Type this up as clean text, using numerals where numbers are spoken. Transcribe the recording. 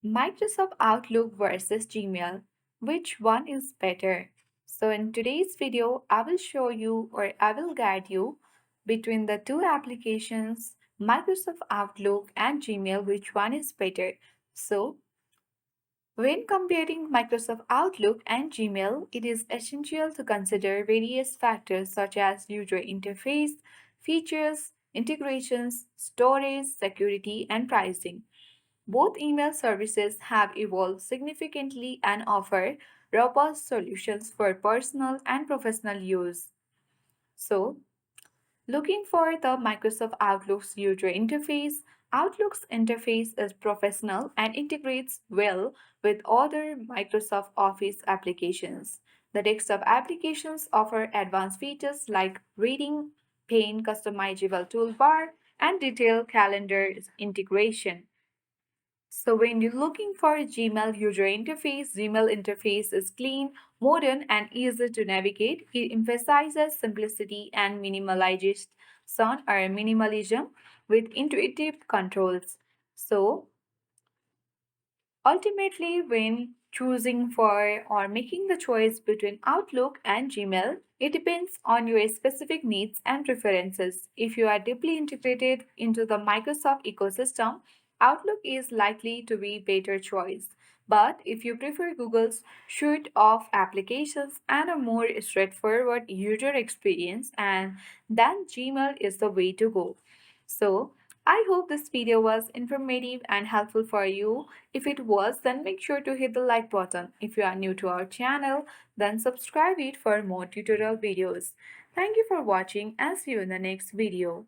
Microsoft Outlook versus Gmail. Which one is better? So, in today's video, I will show you or I will guide you between the two applications, Microsoft Outlook and Gmail, which one is better. So, when comparing Microsoft Outlook and Gmail, it is essential to consider various factors such as user interface, features, integrations, storage, security, and pricing. Both email services have evolved significantly and offer robust solutions for personal and professional use. So, looking for the Microsoft Outlook's user interface, Outlook's interface is professional and integrates well with other Microsoft Office applications. The desktop applications offer advanced features like reading, pane, customizable toolbar, and detailed calendar integration. So when you're looking for a Gmail user interface, Gmail interface is clean, modern, and easy to navigate. It emphasizes simplicity and minimalism with intuitive controls. So ultimately, when choosing for or making the choice between Outlook and Gmail, it depends on your specific needs and preferences. If you are deeply integrated into the Microsoft ecosystem, Outlook is likely to be a better choice. But if you prefer Google's suite of applications and a more straightforward user experience, and then Gmail is the way to go. So, I hope this video was informative and helpful for you. If it was, then make sure to hit the like button. If you are new to our channel, then subscribe it for more tutorial videos. Thank you for watching and see you in the next video.